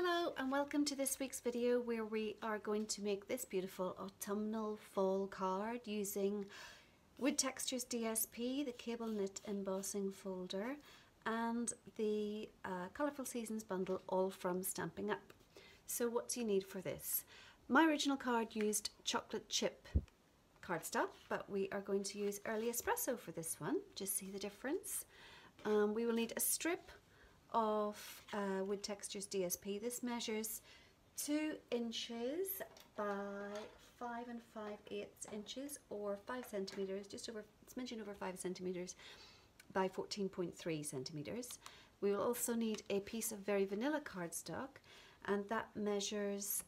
Hello and welcome to this week's video where we are going to make this beautiful autumnal fall card using Wood Textures DSP, the cable knit embossing folder and the Colourful Seasons bundle, all from Stampin' Up. So what do you need for this? My original card used chocolate chip cardstock, but we are going to use early espresso for this one. Just see the difference. We will need a strip of Wood Textures DSP. This measures 2 inches by 5 5/8 inches, or 5 centimeters, just over, it's mentioned over 5 centimeters by 14.3 centimeters. We will also need a piece of very vanilla cardstock, and that measures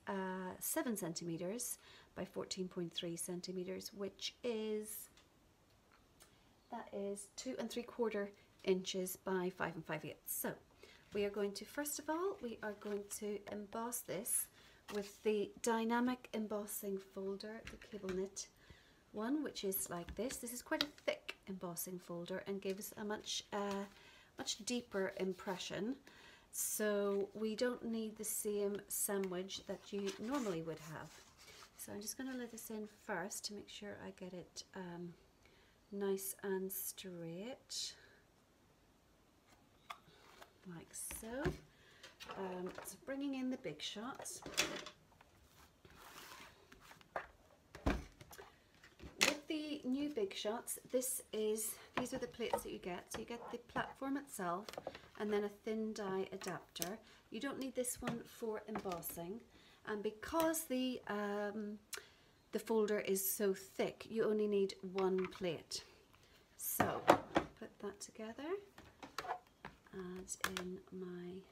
7 centimeters by 14.3 centimeters, which is, that is 2 3/4 inches by 5 5/8. So we are going to, first of all, we are going to emboss this with the dynamic embossing folder, the cable knit one, which is like this. This is quite a thick embossing folder and gives a much deeper impression. So we don't need the same sandwich that you normally would have. So I'm just going to let this in first to make sure I get it nice and straight, like so. So bringing in the big shots. With the new big shots, these are the plates that you get. So you get the platform itself and then a thin die adapter. You don't need this one for embossing, and because the folder is so thick, you only need 1 plate. So put that together, add in my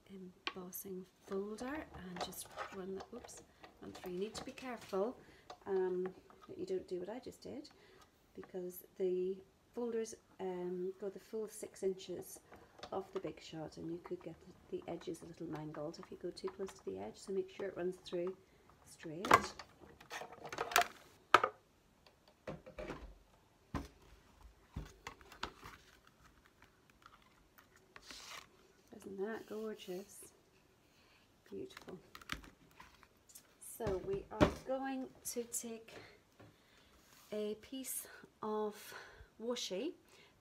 embossing folder, and just run through. You need to be careful that you don't do what I just did, because the folders go the full 6 inches off the big shot, and you could get the edges a little mangled if you go too close to the edge. So make sure it runs through straight. Isn't that gorgeous? Beautiful. So we are going to take a piece of washi.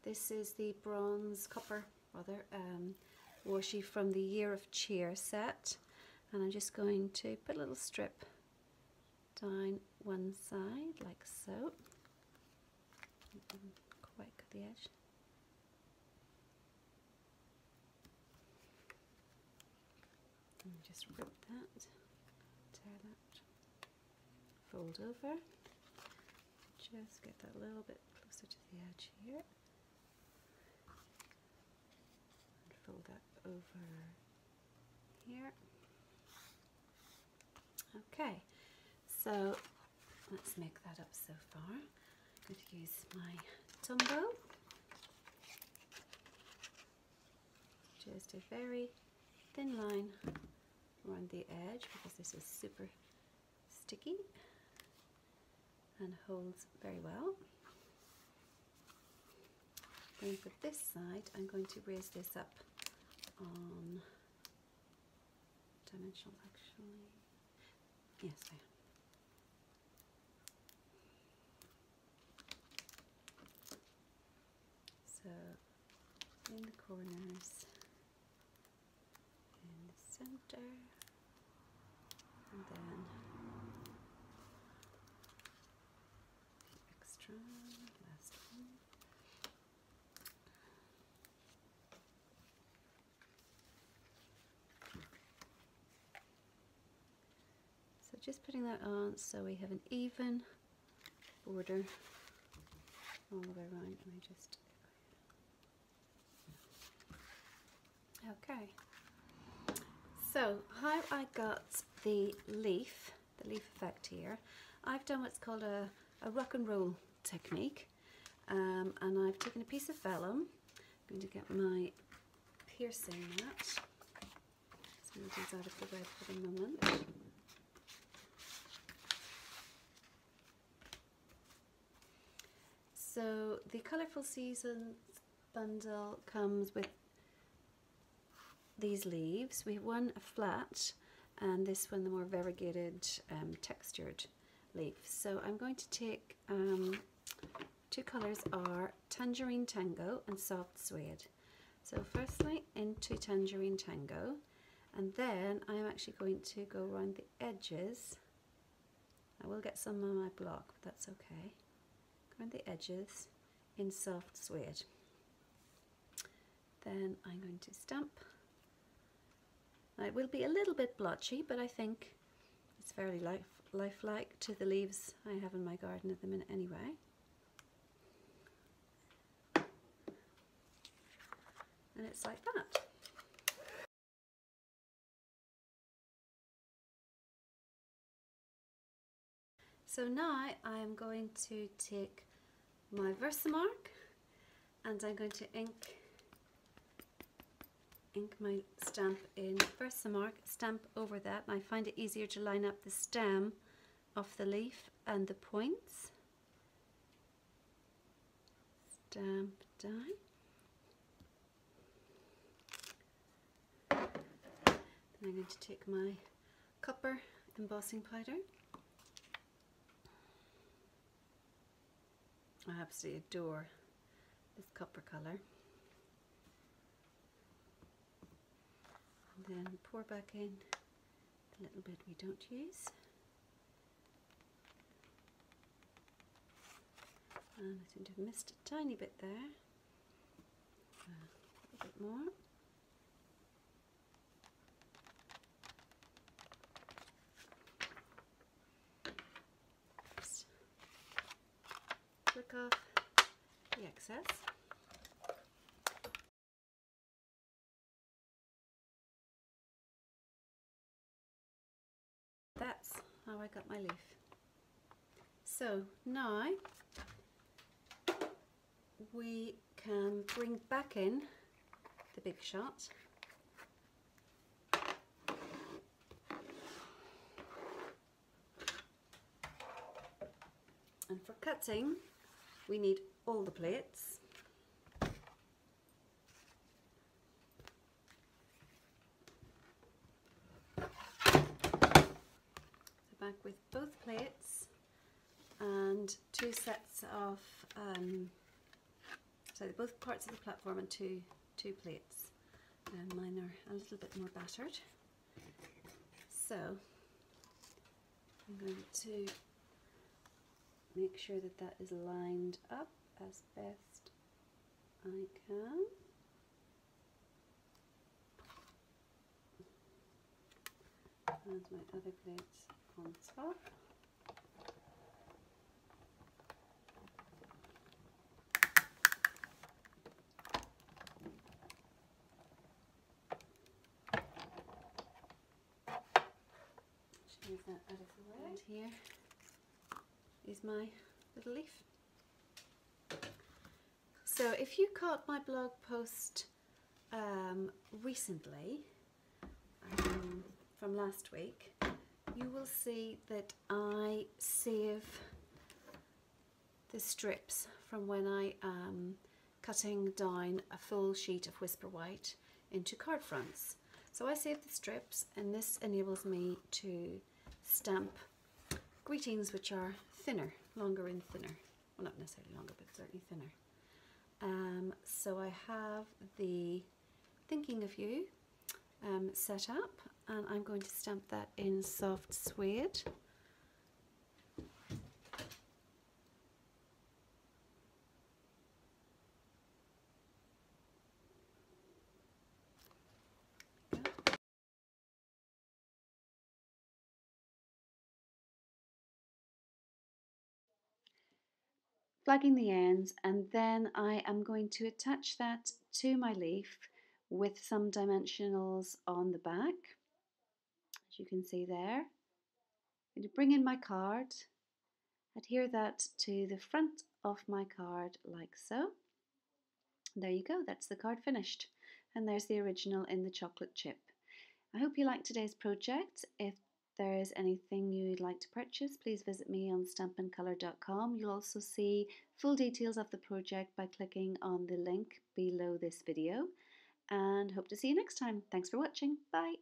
This is the copper washi from the Year of Cheer set, and I'm just going to put a little strip down one side like so. Quite cut the edge. And just rip that, tear that, fold over, just get that a little bit closer to the edge here, and fold that over here. Okay, so let's make that up so far. I'm going to use my Tombow, just a very thin line around the edge, because this is super sticky and holds very well. Then for this side, I'm going to raise this up on dimensional, actually. Yes, I am. So in the corners, in the center, and then extra, last one. So just putting that on so we have an even border all the way around. Let me just, okay. So how I got the leaf effect here, I've done what's called a rock and roll technique, and I've taken a piece of vellum. I'm going to get my piercing mat. So move these out of the way for the moment. So the Colourful Seasons bundle comes with these leaves. We have one flat and this one the more variegated textured leaf. So I'm going to take two colours are Tangerine Tango and Soft Suede. So firstly into Tangerine Tango, and then I'm actually going to go around the edges. I will get some on my block, but that's okay. Go around the edges in Soft Suede. Then I'm going to stamp. Now it will be a little bit blotchy, but I think it's fairly lifelike to the leaves I have in my garden at the minute anyway. And it's like that. So now I am going to take my Versamark and I'm going to ink my stamp in Versamark, stamp over that, and I find it easier to line up the stem of the leaf and the points. Stamp down. Then I'm going to take my copper embossing powder. I absolutely adore this copper colour. And then pour back in the little bit we don't use. And I seem to have missed a tiny bit there. A little bit more. Just flick off the excess. That's how I got my leaf. So now we can bring back in the big shot. And for cutting, we need all the plates. Back with both plates and two sets of both parts of the platform and two plates. Mine are a little bit more battered, so I'm going to make sure that that is lined up as best I can. And my other plates on top. Should move that out of the way. And here is my little leaf. So if you caught my blog post recently, from last week, you will see that I save the strips from when I am cutting down a full sheet of Whisper White into card fronts. So I save the strips, and this enables me to stamp greetings which are thinner, longer and thinner. Well, not necessarily longer, but certainly thinner. So I have the Thinking of You set up, and I'm going to stamp that in Soft Suede. Flagging the ends, and then I am going to attach that to my leaf with some dimensionals on the back, as you can see there. I'm going to bring in my card, adhere that to the front of my card like so. There you go, that's the card finished, and there's the original in the chocolate chip. I hope you liked today's project. If there is anything you'd like to purchase, please visit me on stampandcolour.com. You'll also see full details of the project by clicking on the link below this video. and hope to see you next time. Thanks for watching. Bye.